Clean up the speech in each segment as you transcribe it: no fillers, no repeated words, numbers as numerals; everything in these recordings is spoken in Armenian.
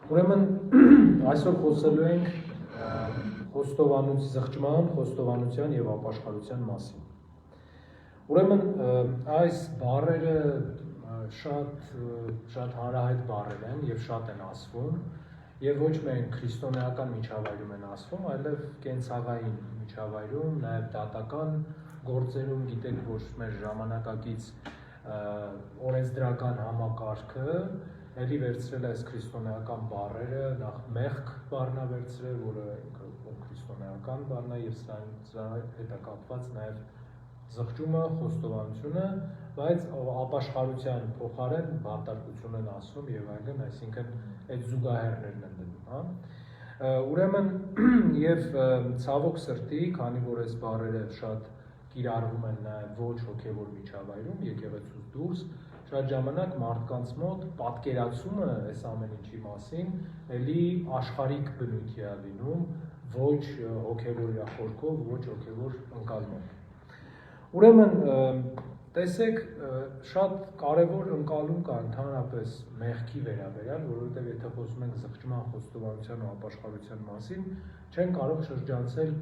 Ուրեմն այսօր խոսելու ենք զղջման, խոստովանության եւ ապաշխարության մասին։ Ուրեմն այս բառերը շատ հանրահայտ բառեր են եւ շատ են ասվում եւ ոչ միայն քրիստոնեական միջավայրում են ասվում, այլև կենցաղային միջավայրում, նաեւ դատական գործերում գիտեք, որ մեր ժամանակակից օրենսդրական համակարգը էլի վերցրել է այս քրիստոնեական բառերը, նախ մեղք բառն է վերցրել, որը քրիստոնեական բառն է եւ սրա հետ է կապված նաեւ զղջումը, խոստովանությունը, բայց ապաշխարության փոխարեն բանտարկություն են ասում եւ այլն, այսինքն այդ զուգահեռներն են դնում, հա։ Ուրեմն եւ ցավոք սրտի, քանի որ այս բառերը շատ կիրառվում են նաեւ ոչ հոգեվոր միջավայրում, եկեղեցուց դուրս, շատ ժամանակ մարդկանց մոտ պատկերացումը այս ամեն ինչի մասին էլի աշխարհիկ բնույթի է լինում, ոչ հոգեվոր խորքով, ոչ հոգեվոր ընկալմամբ։ Ուրեմն տեսեք, շատ կարևոր ընկալում կա ընդհանրապես մեղքի վերաբերյալ, որովհետև եթե խոսում ենք զղջման, խոստովանության ու ապաշխարության մասին, չեն կարող շրջանցել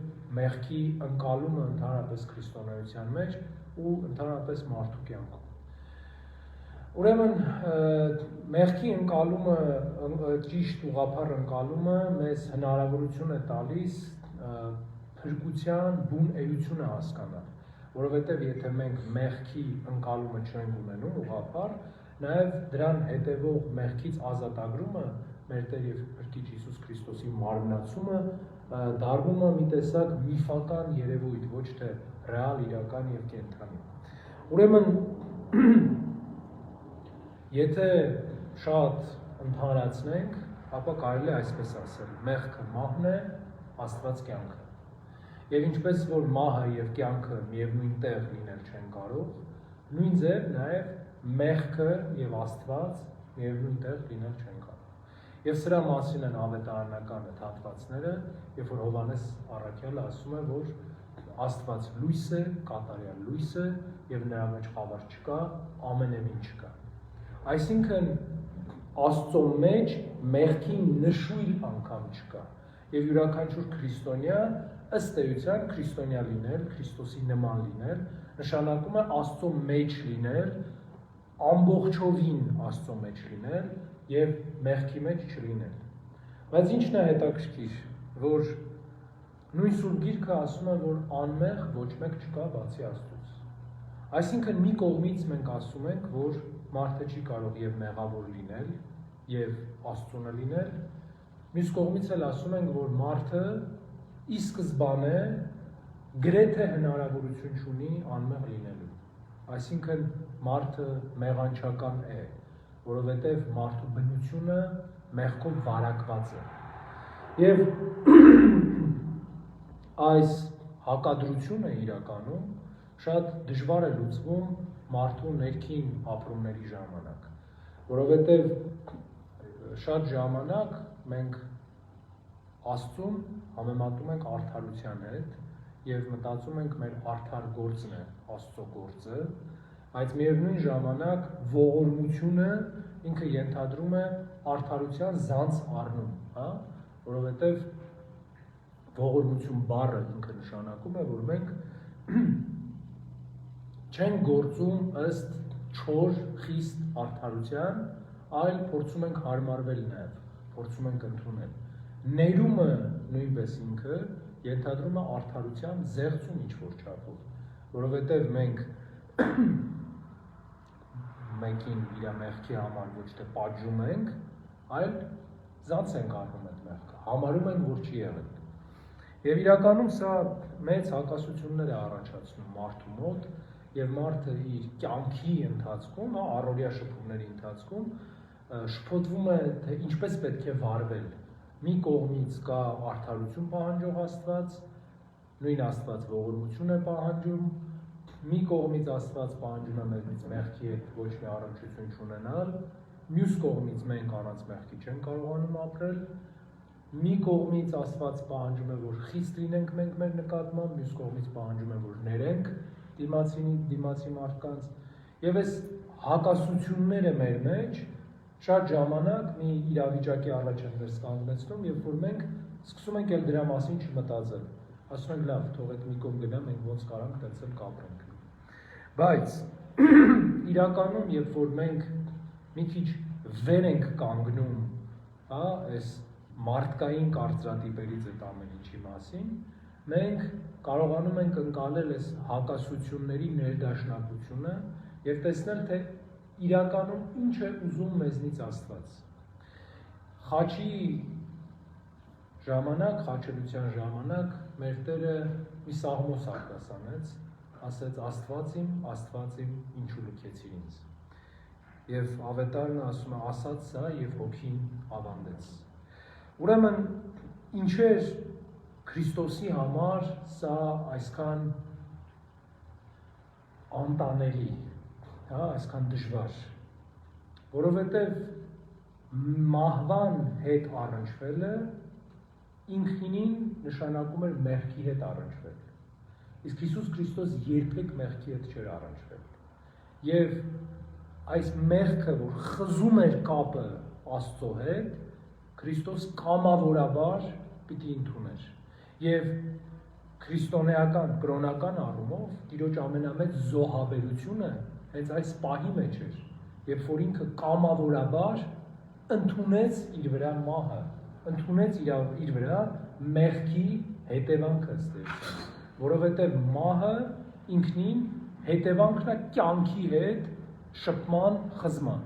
մեղքի ընկալումը ընդհանրապես քրիստոնեության մեջ ու ընդհանրապես մարդու կյանքում։ Ուրեմն մեղքի ընկալումը, ճիշտ ուղղափառ ընկալումը մեզ հնարավորություն է տալիս փրկության բուն էությունը հասկանալ, որովհետև եթե մենք մեղքի ընկալումը չենք ունենում ուղղափառ, նաև դրան հետևող մեղքից ազատագրումը մեր Տեր եւ Փրկիչ Հիսուս Քրիստոսի մարմնացումը դառնում է մի տեսակ միֆական երևույթ, ոչ թե ռեալ, իրական եւ կենդանի։ Ուրեմն եթե շատ ընդհանրացնենք, ապա կարելի է այսպես ասել. մեղքը մահն է, Աստված կյանքը։ Եվ ինչպես որ մահը եւ կյանքը միևնույն տեղ լինել չեն կարող, նույն ձև նաեւ մեղքը եւ Աստված միևնույն տեղ լինել չեն կարող։ Եվ սրա մասին են ավետարանական հատվածները, երբ որ Հովհաննես առաքյալը ասում է, որ Աստված լույս է, կատարյալ լույս է եւ նրա մեջ խավար չկա, ամենևին չկա։ Այսինքն Աստծո մեջ մեղքի նշույլ անգամ չկա։ Եվ յուրաքանչյուր քրիստոնյա ըստ էության քրիստոնյա լինել, Քրիստոսի նման լինել, նշանակում է Աստծո մեջ լինել, ամբողջովին Աստծո մեջ լինել եւ մեղքի մեջ չլինել։ Բայց ինչն է հետաքրքիր, որ նույն Սուրբ Գիրքը ասում է, որ անմեղ ոչ մեկ չկա բացի Աստծուց։ Այսինքն մի կողմից մենք ասում ենք, որ մարդը չի կարող եւ մեղավոր լինել եւ Աստծունը լինել, մյուս կողմից էլ ասում ենք, որ մարդը ի սկզբանե գրեթե հնարավորություն չունի անմեղ լինելու։ Այսինքն մարդը մեղանչական է, որովհետև մարդու բնությունը մեղքով վարակված է։ Եվ այս հակադրությունը իրականում շատ դժվար է լուծվում մարդու ներքին ապրումների ժամանակ, որովհետև շատ ժամանակ մենք Աստծուն համեմատում ենք արդարության հետ եւ մտածում ենք մեր արդար գործն է Աստծո գործը, բայց միևնույն ժամանակ ողորմությունը ինքը ենթադրում է արդարության զանց առնում, հա, որովհետեւ ողորմություն բառը ինքը նշանակում է, որ մենք չենք գործում ըստ չոր խիստ արդարության, այլ փորձում ենք հարմարվել նաեւ, փորձում ենք ընդունել։ Ներումը նույնպես ինքը ենթադրում է արդարության զեղծում ինչ-որ չափով, որովհետև մենք մեկին իր մեղքի համար ոչ թե պատժում ենք, այլ զանց ենք առնում այդ մեղքը, համարում ենք, որ չի եղել։ Եվ իրականում սա մեծ հակասություններ է առաջացնում մարդու մոտ, եւ մարդը իր կյանքի ընթացքում, առօրյա շփումների ընթացքում շփոթվում է, թե ինչպես պետք է վարվել։ Մի կողմից կա արդարություն պահանջող Աստված, նույն Աստված ողորմություն է պահանջում, մի կողմից Աստված պահանջում է մեզնից մեղքի հետ ոչ մի առնչություն չունենալ, մյուս կողմից մենք առանց մեղքի չենք կարողանում ապրել, մի կողմից Աստված պահանջում է, որ խիստ լինենք մենք մեր նկատմամբ, մյուս կողմից պահանջում է, որ ներենք դիմացի մարդկանց, եւ այս հակասությունները մեր մեջ Շատ ժամանակ մի իրավիճակի առաջ են մեզ կանգնեցնում, երբ որ մենք սկսում ենք էլ դրա մասին չմտածել։ Ասում ենք լավ, թող այդ մի կողմ գնա, մենք ոնց կարանք տեցել կապրենք։ Բայց իրականում, երբ որ մենք մի քիչ վեր ենք կանգնում, հա, այս մարդկային կարծրատիպերից այդ ամեն ինչի մասին, մենք կարողանում ենք ընկալել այս հակասությունների ներդաշնակությունը եւ տեսնել, թե իրականում ինչ է ուզում մեզնից Աստված։ Խաչի ժամանակ, խաչելության ժամանակ մեր Տերը մի սաղմոս արտասանեց, ասեց Աստված իմ, ինչու լքեցիր ինձ։ Եվ ավետարանը ասում է, ասաց սա եւ հոգին ավանդեց։ Ուրեմն ինչեր Քրիստոսի համար սա այսքան անտանելի, հա, այսքան դժվար, որովհետև մահվան հետ առնչվելը ինքնին նշանակում էր մեղքի հետ առնչվել։ Իսկ Հիսուս Քրիստոս երբեք մեղքի հետ չէր առնչվել։ Եվ այս մեղքը, որ խզում էր կապը Աստծո հետ, Քրիստոս կամավորաբար պիտի ընդուներ։ Եվ քրիստոնեական, կրոնական առումով Տիրոջ ամենամեծ զոհաբերությունը հենց այս պահի մեջ էր, երբ որ ինքը կամավորաբար ընդունեց իր վրա մահը, ընդունեց իր վրա մեղքի հետևանքը ստեղծել, որովհետև մահը ինքնին հետևանքն է կյանքի հետ շփման, խզման։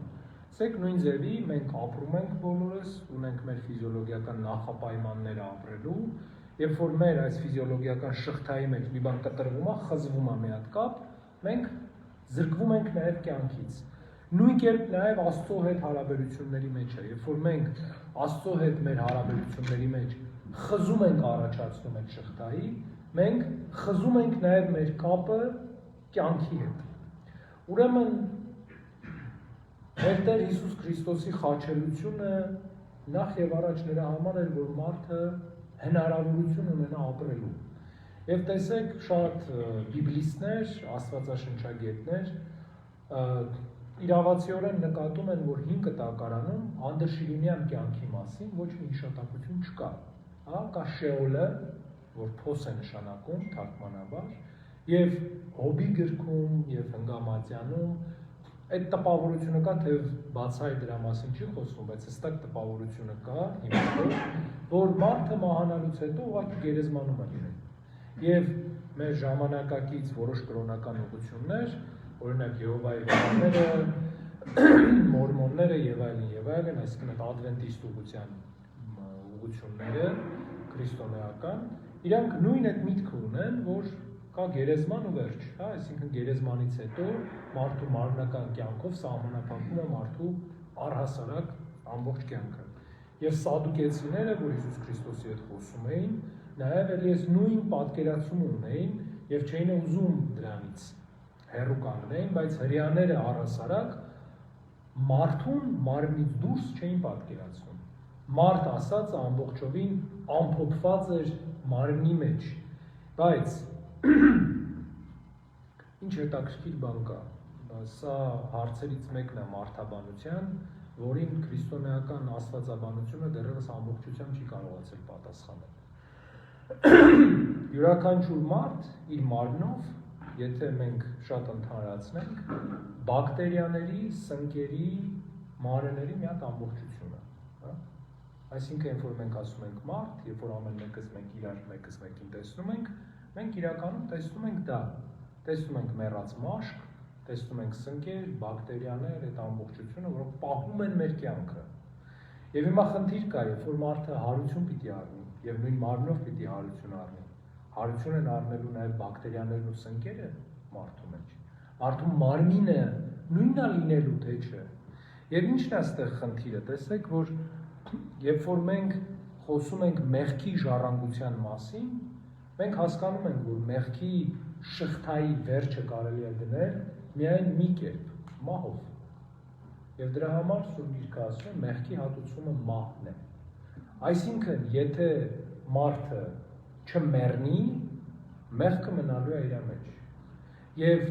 Սեք նույն ձևի մենք ապրում ենք բոլորս, ունենք մեր ֆիզիոլոգիական նախապայմանները ապրելու, երբ որ մեր այս ֆիզիոլոգիական շղթայի մեջ մի բան կտրվում է, խզվում է մի հատ կապ, մենք զրկվում ենք նաև կյանքից։ Նույն կերպ նաև Աստծո հետ հարաբերությունների մեջ է, երբ որ մենք Աստծո հետ մեր հարաբերությունների մեջ խզում ենք առաջացնում այդ շղթայի, մենք խզում ենք նաև մեր կապը կյանքի հետ։ Ուրեմն մեր Տեր Հիսուս Քրիստոսի խաչելությունը նախ եւ առաջ նրա համար էր, որ մարդը հնարավորություն ունենա ապրելու։ Եվ տեսեք, շատ բիբլիստներ, աստվածաշնչագետներ իրավացիորեն նկատում են, որ 5 տակարանում անդրշիրիմյան կյանքի մասին ոչ մի հիշատակություն չկա։ Հա, կա Շեոլը, որ փոս է նշանակում թարգմանաբար, եւ Հոբի գրքում եւ Հնգամատյանում այդ տպավորությունը կա, թե բացահայտ դրա մասին չի խոսվում, բայց հստակ տպավորությունը կա, հիմքով, որ մարդը մահանալուց հետո ուղղակի գերեզմանում է լինում։ Եվ մեր ժամանակակից որոշ կրոնական ուղղություններ, օրինակ Եհովայի վարդերը, մորմոնները եւ այլն, այսինքն այդ ադվենտիստ ուղղությունները, քրիստոնեական, իրանք նույն այդ միտքը ունեն, որ կա գերեզման ու վերջ, հա, այսինքն գերեզմանից հետո մարդու մարմնական կյանքով սահմանափակվում է մարդու առհասարակ ամբողջ կյանքը։ Եվ սադուկեցիները, որ Հիսուս Քրիստոսի հետ խոսում էին, նաև էլի նույն պատկերացումը ունեին եւ չէին ուզում դրանից հեռու կանգնեին, բայց հրեաները առհասարակ մարդուն մարմնից դուրս չէին պատկերացնում։ Մարդ ասածը ամբողջովին ամփոփված էր մարմնի մեջ, բայց ինչ հետաքրքիր բան կա, սա հարցերից մեկն է մարդաբանության, որին քրիստոնեական աստվածաբանությունը դեռևս ամբողջությամբ չի կարողացել պատասխանել։ Յուրաքանչյուր մարդ իր մարմնով, եթե մենք շատ ընդհանրացնենք, բակտերիաների, սնկերի, մանրէների մի հատ ամբողջություն է, հա? Այսինքն, երբ որ մենք ասում ենք մարդ, երբ որ ամեն մեկս մենք իրար մեկս մեկին տեսնում ենք, մենք իրականում տեսնում ենք դա, տեսնում ենք մեռած մաշկ, տեսնում ենք սնկեր, բակտերիաներ, այդ ամբողջությունը, որոնք պահում են մեր կյանքը։ Եվ հիմա խնդիր կա, երբ որ մարդը հարություն պիտի առնի, եւ նույն մարմնով պիտի հարություն առնի։ Հարություն են առնելու նաեւ բակտերիաներն ու սնկերը մարդու մեջ։ Մարդու մարմինը նույնն է լինելու, թե չէ։ Եվ ի՞նչն է այստեղ խնդիրը։ Տեսեք, որ երբ որ մենք խոսում ենք մեղքի ժառանգության մասին, մենք հասկանում ենք, որ մեղքի շղթայի վերջը կարելի է դնել միայն մի կերպ՝ մահով։ Եվ դրա համար Սուրբ Գիրքը ասում է, մեղքի հատուցումը մահն է։ Այսինքն, եթե մարդը չմեռնի, մեղքը մնալու է իր մեջ։ Եվ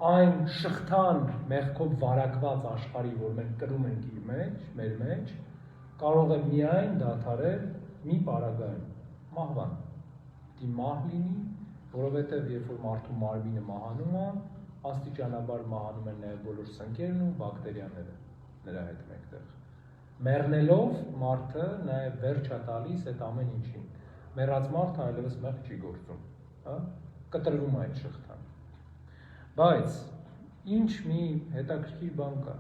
այն շղթան մեղքով վարակված աշխարհի, որ մենք կրում ենք մեր մեջ, կարող է միայն դադարել մի պարագայում, մահվան։ Դի մահ լինի, որովհետև երբ որ մարդու մարմինը մահանում է, աստիճանաբար մահանում են նաև բոլոր սնկերն ու բակտերիաները նրա հետ մեկտեղ։ Մեռնելով մարդը նաև վերջ է տալիս այդ ամեն ինչին։ Մեռած մարդը այլևս մեղք չի գործում, հա? Կտրվում է այդ շղթան։ Բայց ինչ մի հետաքրքիր բան կա։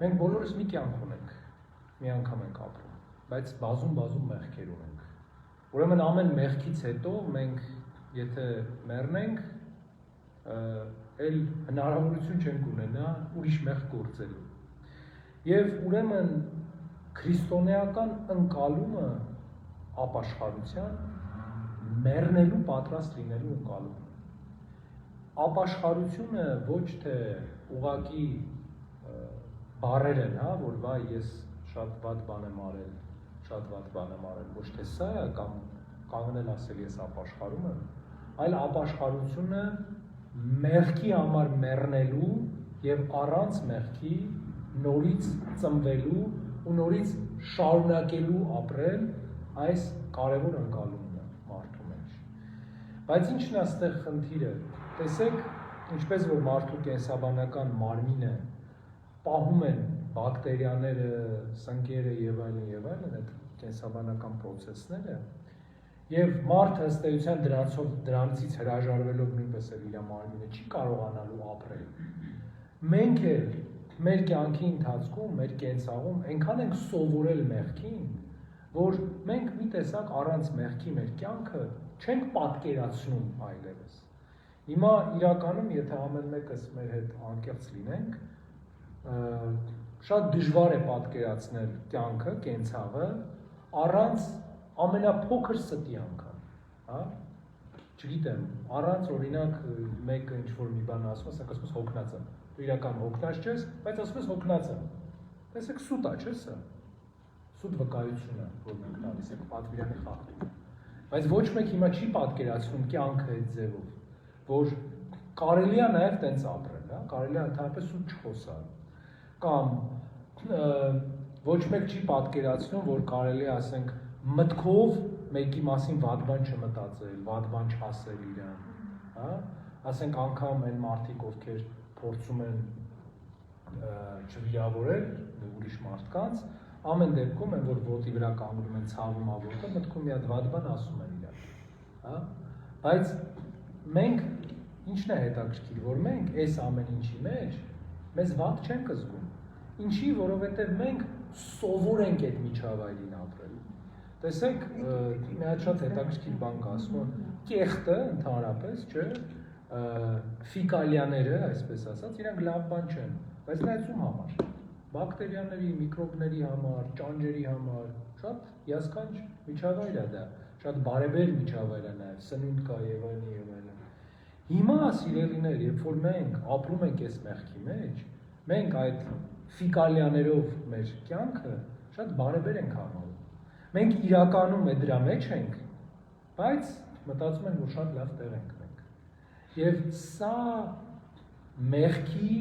Մենք բոլորս մի կյանք ունենք, մի անգամ ենք ապրում, բայց բազում մեղքեր ունենք։ Ուրեմն ամեն մեղքից հետո մենք եթե մեռնենք, էլ հնարավորություն չենք ունենա ուրիշ մեղք գործելու։ Եվ ուրեմն քրիստոնեական ընկալումը ապաշխարության մեռնելու պատրաստ լինելու ընկալումը։ Ապաշխարությունը ոչ թե ուղղակի բառեր են, հա, որ վայ ես շատ վատ բան եմ արել, ոչ թե սա է կամ կանգնել ասել ես ապաշխարում եմ, այլ ապաշխարությունը մեղքի համար մեռնելու եւ առանց մեղքի նորից ծնվելու ու նորից շարունակելու ապրել այս կարևոր ընկալումն է մարդու մեջ։ Բայց ինչն է այստեղ խնդիրը։ Տեսեք, ինչպես որ մարդու կենսաբանական մարմինը պահում են բակտերիաները, սնկերը եւ այլն, այդ կենսաբանական process-ները, եւ մարդը ըստ էության դրանցից հրաժարվելով նույնպես էլ իր մարմինը չի կարողանալու ապրել։ Մենք էլ մեր կյանքի ընթացքում, մեր կենցաղում այնքան ենք սովորել մեղքին, որ մենք մի տեսակ առանց մեղքի մեր կյանքը չենք պատկերացնում այլևս։ Հիմա իրականում, եթե ամեն մեկս մեր հետ անկեղծ լինենք, շատ դժվար է պատկերացնել կյանքը, կենցաղը առանց ամենափոքր ստի անգամ, հա? Չգիտեմ, առանց օրինակ մեկը ինչ-որ մի բան ասում, ասենք ասում ես հոգնած եմ, դու իրական հոգնած չես, բայց ասում ես հոգնած եմ, տեսեք սուտ է, չէ՞ սա, սուտ վկայությունը, որ մենք տալիս ենք պատվիրանի խախտում, բայց ոչ մեկ հիմա չի պատկերացնում կյանքը այդ ձևով, որ կարելի է նաև տենց ապրել, հա, կարելի է ընդհանրապես սուտ չխոսալ, կամ ոչ մեկ չի պատկերացնում, որ կարելի է ասենք մտքով մեկի մասին վատ բան չմտածել, վատ բան չասել իրան, հա, ասենք անգամ այն մարդիկ, ովքեր փորձում են չվիրավորել ուրիշ մարդկանց, ամեն դեպքում են, որ ոտի վրա կանգնում են ցավում ավորտը, մտքում մի հատ վատ բան ասում են իրան, հա, բայց մենք ինչն է հետաքրքիր, որ մենք այս ամեն ինչի մեջ մեզ վատ չենք զգում, ինչի, որովհետև մենք սովոր ենք այդ միջավայրին ապրել։ Տեսեք, մի հատ շատ հետաքրքիր բան կա, ասում են, կեղտը ընդհանրապես, չէ, ֆիկալիաները, այսպես ասած, իրանք լավ բան չեն, բայց նայած ում համար, բակտերիաների, միկրոբների համար, ճանճերի համար, շատ հիասքանչ միջավայր է դա, շատ բարեբեր միջավայր է նաև, սնունդ կա եւ այլն։ Հիմա սիրելիներ, երբ որ մենք ապրում ենք այս մեղքի մեջ, մենք այդ ֆիկալիաներով մեր կյանքը շատ բարեբեր ենք համարում։ Մենք իրականում դրա մեջ ենք, բայց մտածում ենք, որ շատ լավ տեղ ենք մենք։ Եվ սա մեղքի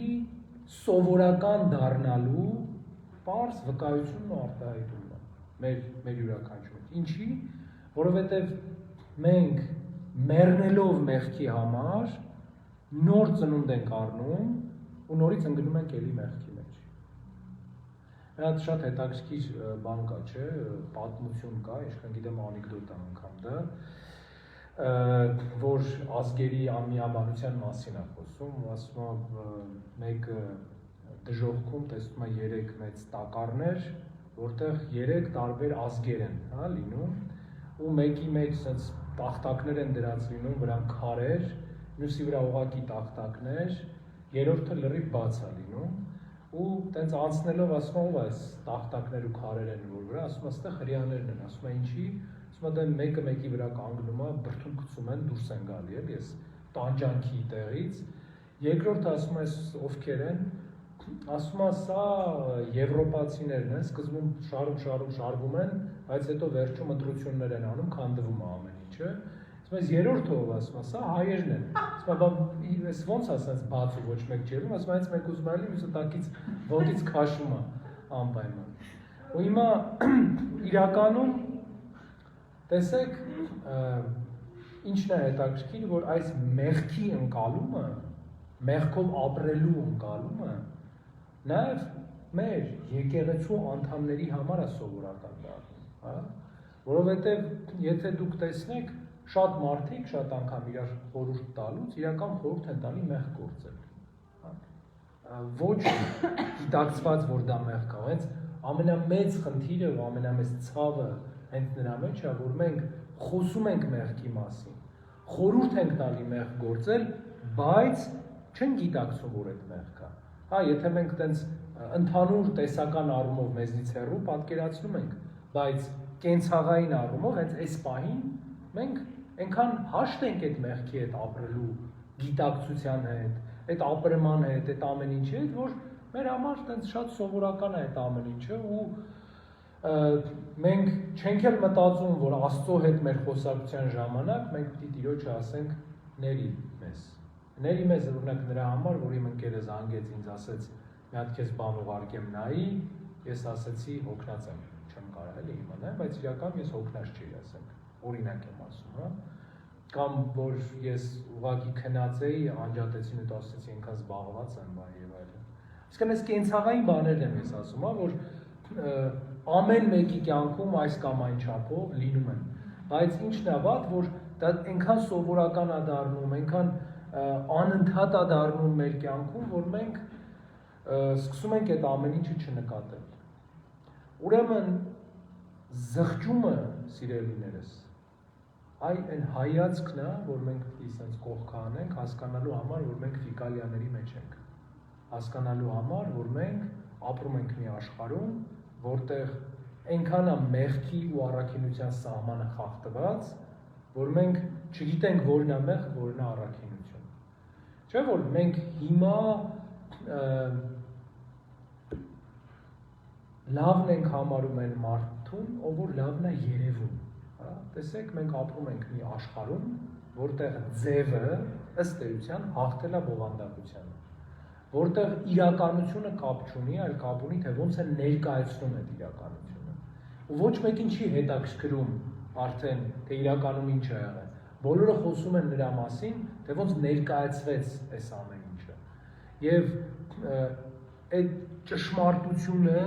սովորական դառնալու պարզ վկայությունն ու արտահայտումն է մեր յուրաքանչյուրի։ Ինչի, որովհետև մենք մեռնելով մեղքի համար նոր ծնունդ ենք առնում ու նորից ընկնում ենք էլի մեղքի մեջ։ Այդ շատ հետաքրքիր բան կա, չէ, պատմություն կա, ինչքան գիտեմ անեկդոտ է անգամ դա, որ ազգերի ամիաբանության մասին է խոսում, ասում է մեկը դժոխքում տեսնում է 3 մեծ տակառներ, որտեղ 3 տարբեր ազգեր են, հա, լինում, ու մեկի մեջ sense տախտակներ են դրած լինում, վրան քարեր, մյուսի վրա ուղղակի տախտակներ, երրորդը լրիվ բաց է լինում, ու տենց անցնելով ասում է ով այս տախտակներ ու քարեր են որ վրա, ասում է այստեղ հрьяաներն են, ասում է ինչի, ասում է դա մեկը մեկի վրա կանգնում է, բրդում գցում են, դուրս են գալի, էլի ես տանջանքի տեղից, երկրորդը ասում է ովքեր են, ասում է սա եվրոպացիներն են, սկզբում շարում են, բայց հետո վերջում ընտրություններ են անում, քանդվում է ամեն ինչը, ասում ես երրորդ ով ասում, սա հայերն են։ Ասում եմ, ես ոնց ասած բաց ու ոչ մեկ չէ, ասում այս մեկ ուզում այլի մյուսը տակից ոտից քաշում է անպայման։ Ու հիմա իրականում տեսեք ինչն է հետաքրքիր, որ այս մեղքի ընկալումը, մեղքով ապրելու ընկալումը նաև մեր եկեղեցու անդամների համար է սովորական դառնում, հա? Որովհետև եթե դուք տեսնեք, շատ մարդիկ շատ անգամ իրար խորհուրդ տալուց իրական խորհուրդ են տալի մեղք գործել, հա? Ոչ գիտակցված, որ դա մեղք է, հենց ամենամեծ խնդիրը ու ամենամեծ ցավը հենց նրա մեջ է, որ մենք խոսում ենք մեղքի մասին, խորհուրդ ենք տալի մեղք գործել, բայց չենք գիտակցում, որ այդ մեղք է։ Հա, եթե մենք տենց ընդհանուր տեսական առումով մեզնից հեռու պատկերացնում ենք, բայց կենցաղային առումով հենց այս պահին մենք այնքան հաշտ ենք այդ մեղքի հետ ապրելու գիտակցության հետ, այդ ապրման հետ, այդ ամեն ինչի հետ, որ մեր համար տենց շատ սովորական է այդ ամեն ինչը ու մենք չենք էլ մտածում, որ Աստծո հետ մեր խոսակցության ժամանակ մենք պիտի Տիրոջը ասենք ների մեզ։ Ների մեզ օրինակ նրա համար, որ իմ ընկերը զանգեց ինձ ասեց մի հատ քեզ բան ուղարկեմ նայի, ես ասեցի հոգնած եմ, չեմ կարող էլի իմանալ, բայց իրական ես հոգնած չէի, ասենք, օրինակ եմ ասում, հա։ Կամ որ ես ուղղակի քնած էի, անջատեցին ու ասեցի ինքան զբաղված եմ, բան եւ այլն։ Իսկ այս կենցաղային բաներն եմ ես ասում, հա, որ ամեն մեկի կյանքում այս կամ այն չափով լինում են, բայց ինչն է վատ, որ դա այնքան սովորական է դառնում, այնքան անընդհատ է դառնում մեր կյանքում, որ մենք սկսում ենք այդ ամեն ինչը չնկատել։ Ուրեմն զղջումը, սիրելիներս, այն հայացքն է, որ մենք պիտի սենց կողքը անենք, հասկանալու համար, որ մենք ֆիկալիաների մեջ ենք, հասկանալու համար, որ մենք ապրում ենք մի աշխարհում, որտեղ այնքան է մեղքի ու առաքինության սահմանը խախտված, որ մենք չգիտենք որն է մեղք, որն է առաքինություն։ Չէ՞ որ մենք հիմա լավն ենք համարում այն մարդուն, ով որ լավն է երևում, հա? Տեսեք, մենք ապրում ենք մի աշխարհում, որտեղ ձևը ըստ էության հաղթել է բովանդակությանը, որտեղ իրականությունը կապ չունի, այլ կապ ունի, թե ոնց է ներկայացնում այդ իրականությունը։ Ու ոչ մեկին չի հետաքրքրում արդեն, թե իրականում ինչ է եղել։ Բոլորը խոսում են նրա մասին, թե ոնց ներկայացվեց այս ամեն ինչը։ Եվ այդ ճշմարտությունը,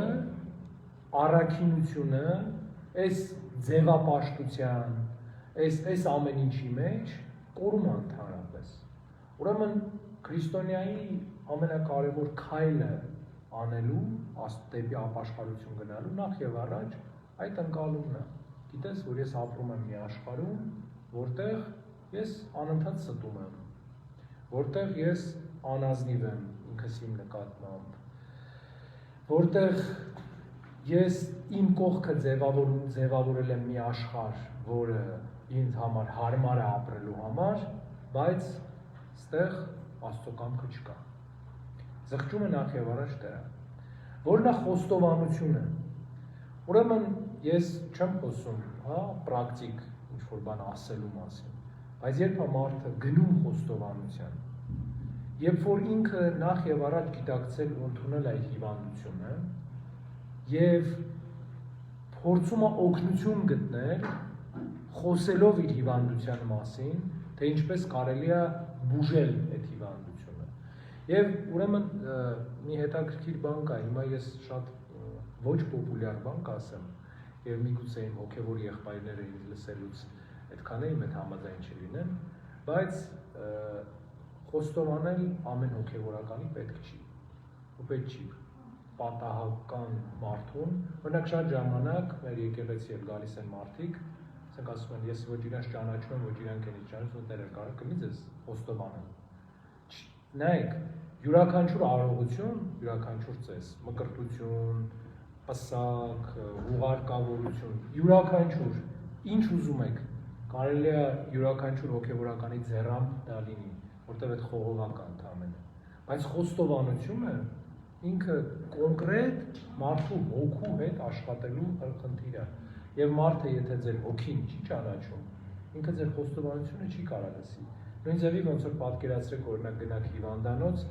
առաքինությունը, այս ձևապաշտության, այս ամեն ինչի մեջ կորում է ընդհանրապես։ Ուրեմն քրիստոնյայի ամենակարևոր քայլը անելու, դեպի ապաշխարություն գնալու նախ եւ առաջ այդ ընկալումն է։ Գիտես, որ ես ապրում եմ մի աշխարհում, որտեղ ես անընդհատ ստում եմ, որտեղ ես անազնիվ եմ ինքս իմ նկատմամբ, որտեղ ես իմ կողքը ձևավորել եմ մի աշխարհ, որը ինձ համար հարմար է ապրելու համար, բայց ստեղ Աստծո կամքը չկա։ Զղջումը նախ եւ առաջ դա է։ Որն է խոստովանությունը։ Ուրեմն ես չեմ խոսում, հա, պրակտիկ ինչ-որ բան ասելու մասին, բայց երբ է մարդը գնում խոստովանության, երբ որ ինքը նախ եւ առաջ գիտակցել ու ընդունել այդ հիվանդությունը եւ փորձում է օգնություն գտնել խոսելով իր հիվանդության մասին, թե ինչպես կարելի է բուժել այդ հիվանդությունը։ Եվ ուրեմն մի հետաքրքիր բան կա, հիմա ես շատ ոչ պոպուլյար բան կասեմ, եւ միգուցե իմ հոգեվոր եղբայրները ինձ լսելուց այդքան էլ մեծ համաձայն չլինեն, բայց խոստովանել ամեն հոգեվորականի պետք չի, ու պետք չի պատահական մարդուն, օրինակ շատ ժամանակ մեր եկեղեցի էլ գալիս են մարդիկ, ասենք ասում են, ես ոչ իրանց ճանաչում եմ, ոչ իրանք են ինձ ճանաչում, դեռ կարող կլինի ձեզ խոստովանել։ Նայեք, յուրաքանչյուր արարողություն, յուրաքանչյուր ծես, մկրտություն, պսակ, ուղարկավորություն, յուրաքանչյուր, ինչ ուզում եք, կարելի է յուրաքանչյուր հոգեվորականի ձեռամբ դա լինի, որտեղ այդ խողովակ է ընդամենը։ Բայց խոստովանությունը ինքը կոնկրետ մարդու հոգու հետ աշխատելու խնդիր է։ Եվ մարդը, եթե ձեր հոգին չի ճանաչում, ինքը ձեր խոստովանությունը չի կարող լսի։ Նույն ձևի ոնց որ պատկերացրեք օրինակ գնաք հիվանդանոց,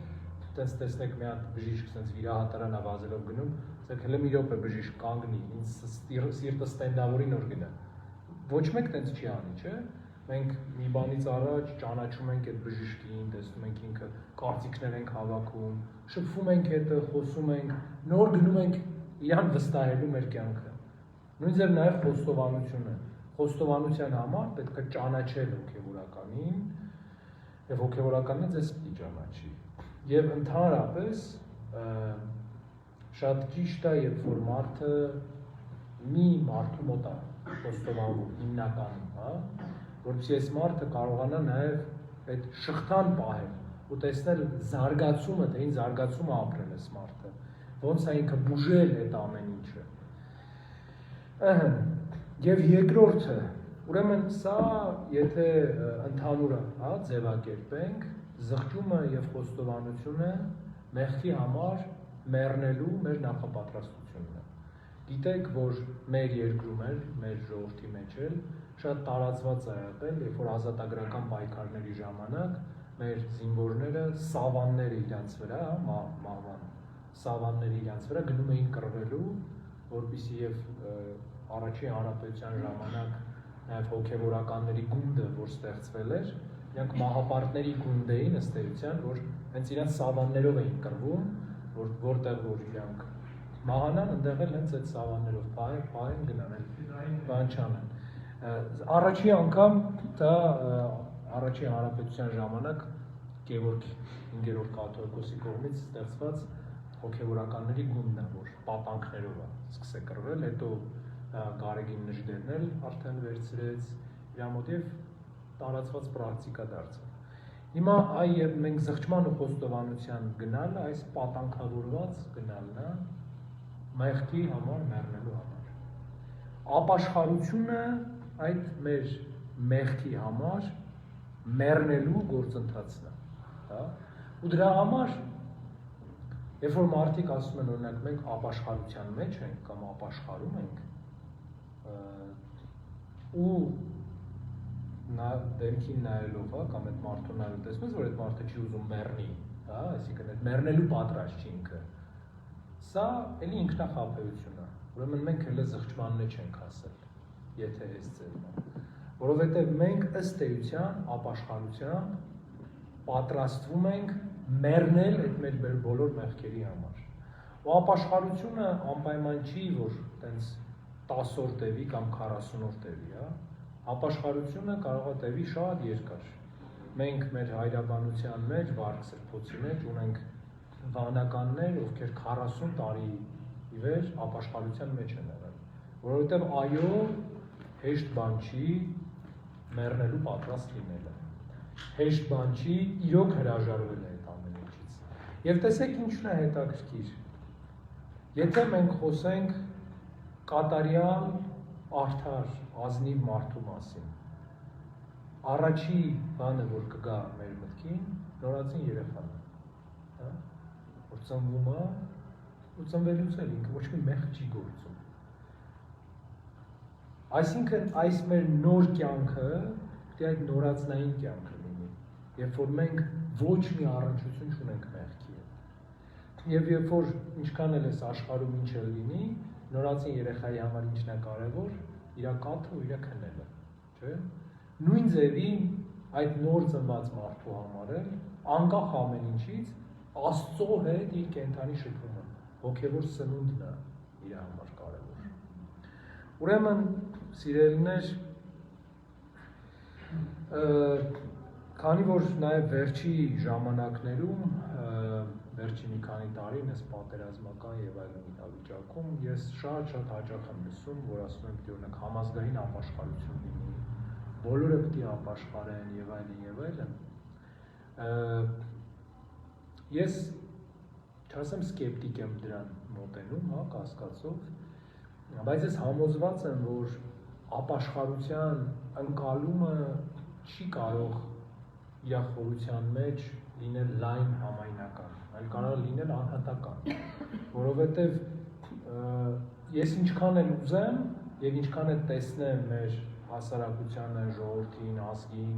տենց տեսնեք մի հատ բժիշկ տենց վիրահատարան ավազելով գնում, ասեք հələ մի րոպե բժիշկ կանգնի, ինձ սիրտը ստենդավորի նոր գնա։ Ոչ մեկ տենց չի անի, չէ՞։ Մենք մի բանից առաջ ճանաչում ենք այդ բժիշկին, տեսնում ենք ինքը կարծիքներ ենք հավաքում, շփվում ենք հետը, խոսում ենք, նոր գնում ենք իրան վստահելու մեր կյանքը։ Նույն ձև նաև խոստովանությունը։ Խոստովանության համար պետք է ճանաչել հոգևորականին, եւ հոգևորականն ձեզ պիտի ճանաչի։ Եվ ընդհանրապես շատ ճիշտ է, երբ որ մարդը մի մարդու մոտ է խոստովանվում հիմնականում, հա, որովհետեւ այս մարդը կարողանա նաև այդ շղթան պահել ու տեսնել զարգացումը, թե ինչ զարգացում է ապրել այս մարդը, ոնց է ինքը բուժել այդ ամեն ինչը։ Եվ երկրորդը, ուրեմն սա, եթե ընդհանուրը, հա, ձևակերպենք, զղջումը եւ խոստովանությունը մեղքի համար մեռնելու մեր նախապատրաստությունն է։ Գիտեք, որ մեր երկրում էլ, մեր ժողովրդի մեջ էլ շատ տարածված է եղել, երբ որ ազատագրական պայքարների ժամանակ մեր զինվորները սավանները իրանց վրա, մահվան սավանները իրանց վրա գնում էին կռվելու, որպեսզի եւ առաջին հանրապետության ժամանակ նաև հոգևորականների գունդը, որ ստեղծվել էր, իրանք մահապարտների գունդ էին ըստ էության, որ հենց իրանք սավաններով էին կռվում, որտեղ որ իրանք մահանան, ընդեղ էլ հենց այդ սավաններով պահեն գնան, բան չանեն։ Առաջին անգամ դա առաջին հանրապետության ժամանակ Գևորգ 5-րդ կաթողիկոսի կողմից ստեղծված հոգևորականների գունդն է, որ պատանքներով է սկսել կռվել, հետո Գարեգին Նժդեհն էլ արդեն վերցրեց իր մոտ եւ տարածված պրակտիկա դարձավ։ Հիմա այ մենք զղջման ու խոստովանության գնալը, այս պատանքավորված գնալն է մեղքի համար, մեռնելու համար։ Ապաշխարությունը այդ մեր մեղքի համար մեռնելու գործընթացն է, հա։ Ու դրա համար երբ որ մարդիկ ասում են օրինակ մենք ապաշխարության մեջ ենք կամ ապաշխարում ենք, ու նա դեմքին նայելով, հա, կամ այդ մարդուն նայելով տեսնում ես, որ այդ մարդը չի ուզում մեռնի, հա, այսինքն այդ մեռնելու պատրաստ չի ինքը։ Սա էլի ինքնախաբեություն է։ Ուրեմն մենք հենց զղջման մեջ ենք հասել, եթե այս ձևն է։ Որովհետև մենք ըստ էության ապաշխարության պատրաստվում ենք մեռնել այդ մեր բոլոր մեղքերի համար։ Ու ապաշխարությունը անպայման չի, որ տենց 10 օր տևի կամ 40 օր տևի, հա։ Ապաշխարությունը կարող է տևի շատ երկար։ Մենք մեր հայրաբանության մեջ, վարք սրբոցի մեջ ունենք վանականներ, ովքեր 40 տարի ի վեր ապաշխարության մեջ են եղել։ Որովհետև այո, հեշտ բան չի մեռնելու պատրաստ լինելը։ Հեշտ բան չի իրոք հրաժարվել այդ ամեն ինչից։ Եվ տեսեք ինչն է հետաքրքիր։ Եթե մենք խոսենք կատարյալ, արդար, ազնիվ մարդու մասին, առաջի բանը, որ կգա մեր մտքին, նորածին երեխան է, հա, որ ծնվում է, ու ծնվելուց էլ ինքը ոչ մի մեղք չի գործում։ Այսինքն այս մեր նոր կյանքը, պետք է այդ նորածնային կյանքը լինի, երբ որ մենք ոչ մի առնչություն չունենք մեղքի հետ։ Եվ երբ որ ինչքան էլ էս աշխարհում ինչ էլ լինի, նորածին երեխայի համար ինչն է կարևոր, իր կաթը ու իր քնելը, չէ՞։ Նույն ձևի այդ նոր ծնված մարդու համար էլ անկախ ամեն ինչից Աստծո հետ իր կենդանի շփումը, հոգևոր սնունդն է իր համար կարևոր։ Ուրեմն, սիրելիներ, քանի որ նաև վերջի ժամանակներում, վերջի մի քանի տարին այս պատերազմական եւ այլն իրավիճակում ես շատ հաճախ եմ լսում, որ ասում են դե օրինակ համազգային ապաշխարություն լինի, բոլորը պետք է ապաշխարեն եւ այլն։ Ես չասեմ սկեպտիկ եմ դրան մոտենում, հա, կասկածով, բայց ես համոզված եմ, որ ապաշխարության ընկալումը չի կարող իր խորության մեջ լինել լայն համայնական, այլ կարող լինել անհատական, որովհետև ես ինչքան էլ ուզեմ եւ ինչքան էլ տեսնեմ մեր հասարակությանը, ժողովրդին, ազգին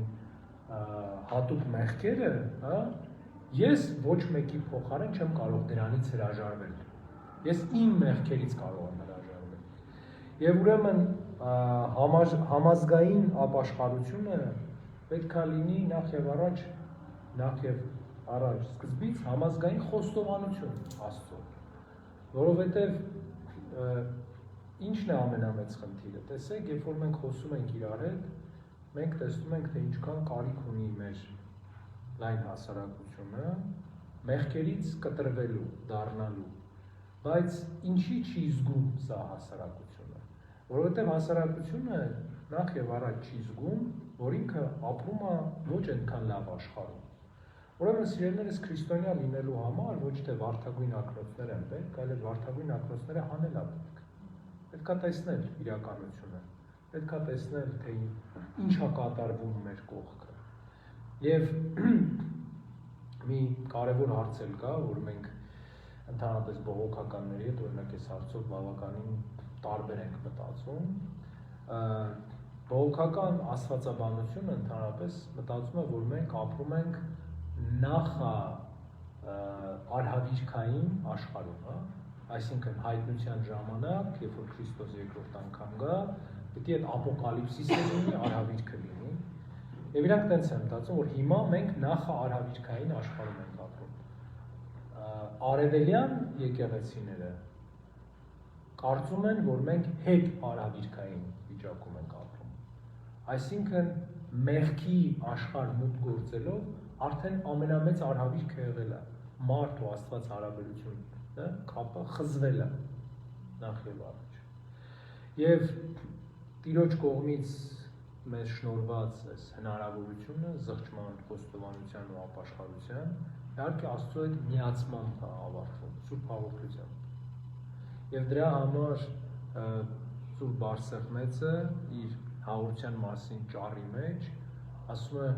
հատուկ մեղքերը, հա, ես ոչ մեկի փոխարեն չեմ կարող դրանից հրաժարվել։ Ես իմ մեղքերից կարող եմ հրաժարվել։ Եվ ուրեմն համազգային ապաշխարությունը պետք է լինի նախ եւ առաջ սկզբից համազգային խոստովանություն Աստծո, որովհետեւ ինչն է ամենամեծ խնդիրը։ Տեսեք, երբ որ մենք խոսում ենք իրար հետ, մենք տեսնում ենք, թե ինչքան կարիք ունի մեր լայն հասարակությունը մեղքերից կտրվելու, դառնալու, բայց ինչի չի զգում սա հասարակությունը, որովհետև հասարակությունը նախ եւ առաջ չի զգում, որ ինքը ապրում է ոչ այնքան լավ աշխարհում։ Ուրեմն սիրելիներս քրիստոնյա լինելու համար ոչ թե վարդագույն ակնոցներ են պետք, այլ վարդագույն ակնոցները հանելա պետք։ Պետք է տեսնել իրականությունը, պետք է տեսնել, թե ինչ է կատարվում մեր կողքը։ Եվ մի կարևոր հարց էլ կա, որ մենք ընդհանրապես բողոքականների հետ, օրինակ այս հարցով բավականին տարբեր ենք մտածում։ Բողոքական աստվածաբանությունը ընդհանրապես մտածում է, որ մենք ապրում ենք նախա արհավիրքային աշխարհում, հա, այսինքն հայտնության ժամանակ, երբ որ Քրիստոս երկրորդ անգամ գա, պետք է այդ ապոկալիպսիսը լինի, արհավիրքը լինի։ Եվ իրանք տենց են մտածում, որ հիմա մենք նախա արհավիրքային աշխարհում ենք ապրում։ Արևելյան եկեղեցիները կարծում են, որ մենք հետ արհավիրքային վիճակում ենք ապրում։ Այսինքն մեղքի աշխարհ մուտք գործելով արդեն ամենամեծ արհավիրքը եղել է, մարդ ու Աստված հարաբերությունը կապը խզվել է նախ եւ առաջ։ Եվ Տիրոջ կողմից մեզ շնորհված այս հնարավորությունը զղջման, խոստովանության ու ապաշխարության, իհարկե Աստծո հետ միացմամբ է ավարտվում, Սուրբ Հաղորդությամբ։ Եվ դրա համար Սուրբ Բարսեղմեծը իր հաղորդության մասին ճառի մեջ ասում է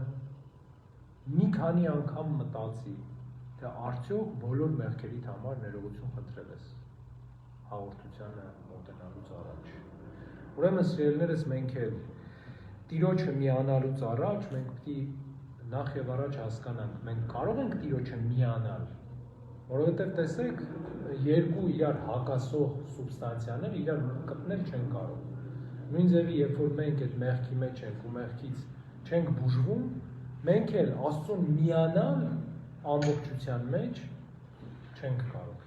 մի քանի անգամ մտածի, թե արդյոք բոլոր մեղքերիդ համար ներողություն խնդրել ես հաղորդությանը մոտենալուց առաջ։ Ուրեմն սիրելիներս, մենք էլ Տիրոջը միանալուց առաջ մենք պետք է նախ եւ առաջ հասկանանք, մենք կարող ենք Տիրոջը միանալ, որովհետեւ տեսեք, երկու իրար հակասող սուբստանցիաներ իրար գտնել չեն կարող։ Նույն ձևի, երբ որ մենք այդ մեղքի մեջ ենք ու մեղքից չենք բուժվում, մենք էլ Աստծուն միանալ ամբողջության մեջ չենք կարող։